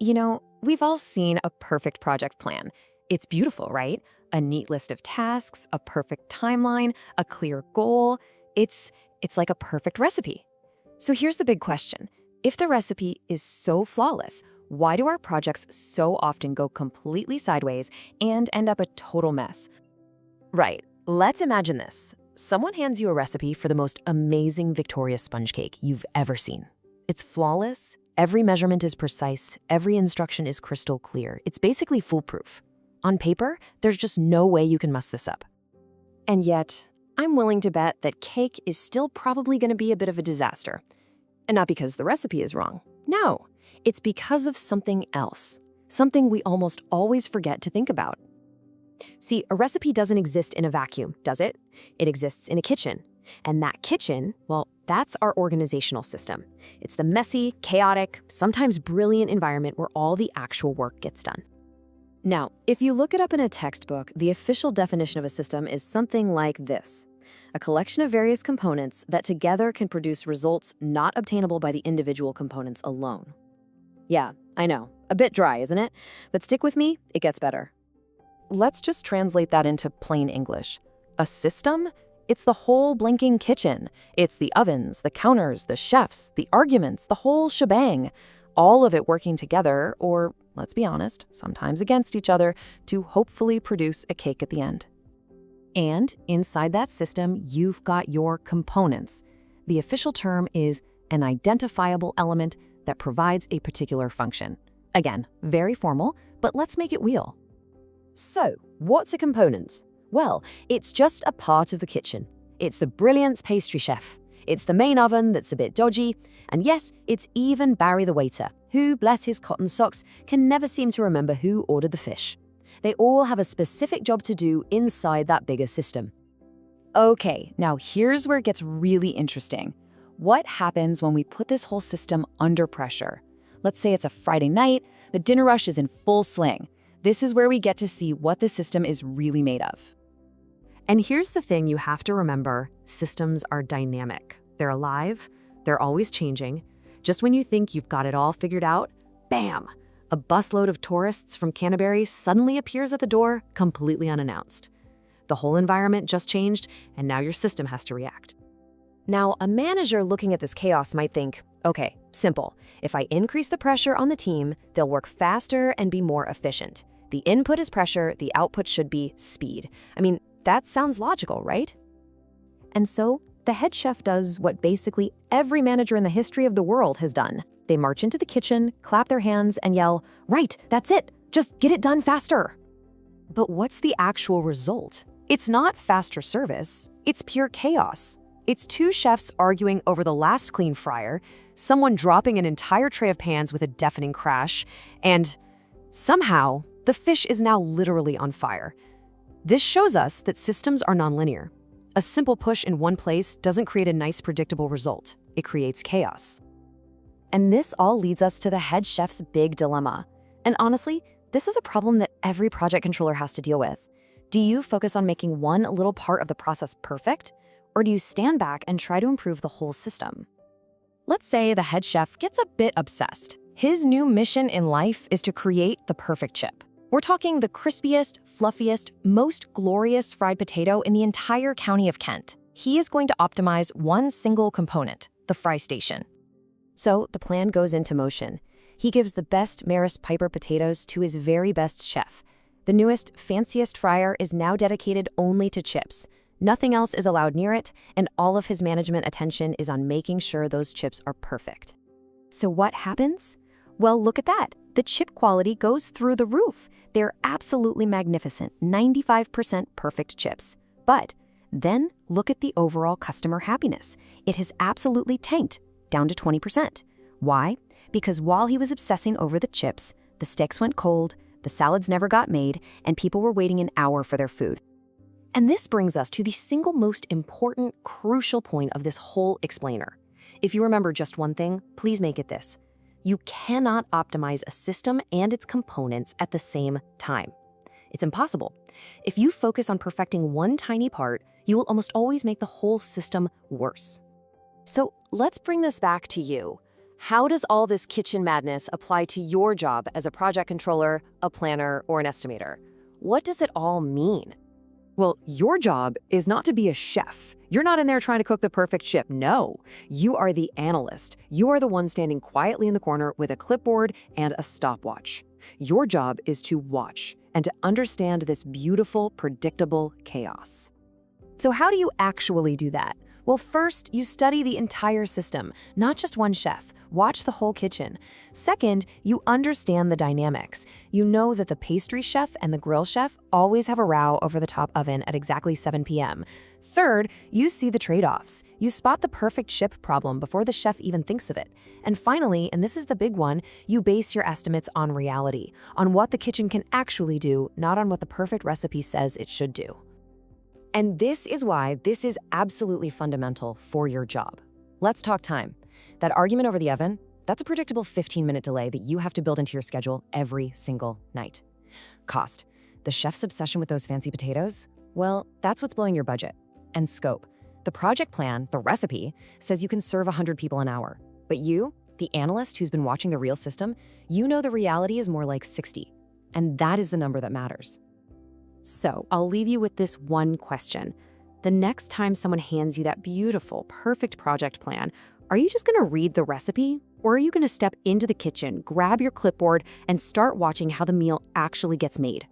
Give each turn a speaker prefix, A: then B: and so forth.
A: We've all seen a perfect project plan. It's beautiful, right? A neat list of tasks, a perfect timeline, a clear goal. It's like a perfect recipe. So here's the big question. If the recipe is so flawless, why do our projects so often go completely sideways and end up a total mess? Right. Let's imagine this. Someone hands you a recipe for the most amazing Victoria sponge cake you've ever seen. It's flawless, every measurement is precise, every instruction is crystal clear. It's basically foolproof. On paper, there's just no way you can mess this up. And yet, I'm willing to bet that cake is still probably going to be a bit of a disaster. And not because the recipe is wrong. No, it's because of something else. Something we almost always forget to think about. See, a recipe doesn't exist in a vacuum, does it? It exists in a kitchen. And that kitchen, well, that's our organizational system. It's the messy, chaotic, sometimes brilliant environment where all the actual work gets done. Now, if you look it up in a textbook, the official definition of a system is something like this: a collection of various components that together can produce results not obtainable by the individual components alone. Yeah, I know, a bit dry, isn't it? But stick with me, it gets better. Let's just translate that into plain English. A system? It's the whole blinking kitchen. It's the ovens, the counters, the chefs, the arguments, the whole shebang. All of it working together, or, let's be honest, sometimes against each other, to hopefully produce a cake at the end. And inside that system, you've got your components. The official term is an identifiable element that provides a particular function. Again, very formal, but let's make it real. So, what's a component? Well, it's just a part of the kitchen. It's the brilliant pastry chef. It's the main oven that's a bit dodgy. And yes, it's even Barry the waiter, who, bless his cotton socks, can never seem to remember who ordered the fish. They all have a specific job to do inside that bigger system. Okay, now here's where it gets really interesting. What happens when we put this whole system under pressure? Let's say it's a Friday night, the dinner rush is in full swing. This is where we get to see what the system is really made of. And here's the thing you have to remember: systems are dynamic. They're alive, they're always changing. Just when you think you've got it all figured out, bam! A busload of tourists from Canterbury suddenly appears at the door, completely unannounced. The whole environment just changed, and now your system has to react. Now, a manager looking at this chaos might think, okay, simple. If I increase the pressure on the team, they'll work faster and be more efficient. The input is pressure, the output should be speed. I mean, that sounds logical, right? And so, the head chef does what basically every manager in the history of the world has done. They march into the kitchen, clap their hands, and yell, "Right, that's it! Just get it done faster!" But what's the actual result? It's not faster service, it's pure chaos. It's two chefs arguing over the last clean fryer, someone dropping an entire tray of pans with a deafening crash, and somehow, the fish is now literally on fire. This shows us that systems are nonlinear. A simple push in one place doesn't create a nice, predictable result. It creates chaos. And this all leads us to the head chef's big dilemma. And honestly, this is a problem that every project controller has to deal with. Do you focus on making one little part of the process perfect? Or do you stand back and try to improve the whole system? Let's say the head chef gets a bit obsessed. His new mission in life is to create the perfect chip. We're talking the crispiest, fluffiest, most glorious fried potato in the entire county of Kent. He is going to optimize one single component, the fry station. So the plan goes into motion. He gives the best Maris Piper potatoes to his very best chef. The newest, fanciest fryer is now dedicated only to chips. Nothing else is allowed near it, and all of his management attention is on making sure those chips are perfect. So what happens? Well, look at that. The chip quality goes through the roof. They're absolutely magnificent, 95% perfect chips. But then look at the overall customer happiness. It has absolutely tanked, down to 20%. Why? Because while he was obsessing over the chips, the steaks went cold, the salads never got made, and people were waiting an hour for their food. And this brings us to the single most important, crucial point of this whole explainer. If you remember just one thing, please make it this. You cannot optimize a system and its components at the same time. It's impossible. If you focus on perfecting one tiny part, you will almost always make the whole system worse. So let's bring this back to you. How does all this kitchen madness apply to your job as a project controller, a planner, or an estimator? What does it all mean? Well, your job is not to be a chef. You're not in there trying to cook the perfect chip. No, you are the analyst. You are the one standing quietly in the corner with a clipboard and a stopwatch. Your job is to watch and to understand this beautiful, predictable chaos. So how do you actually do that? Well, first, you study the entire system, not just one chef. Watch the whole kitchen. Second, you understand the dynamics. You know that the pastry chef and the grill chef always have a row over the top oven at exactly 7 p.m. Third, you see the trade-offs. You spot the perfect chip problem before the chef even thinks of it. And finally, and this is the big one, you base your estimates on reality, on what the kitchen can actually do, not on what the perfect recipe says it should do. And this is why this is absolutely fundamental for your job. Let's talk time. That argument over the oven, that's a predictable 15-minute delay that you have to build into your schedule every single night. Cost. The chef's obsession with those fancy potatoes? Well, that's what's blowing your budget. And scope. The project plan, the recipe, says you can serve 100 people an hour. But you, the analyst who's been watching the real system, you know the reality is more like 60. And that is the number that matters. So I'll leave you with this one question. The next time someone hands you that beautiful, perfect project plan, are you just gonna read the recipe? Or are you gonna step into the kitchen, grab your clipboard, and start watching how the meal actually gets made?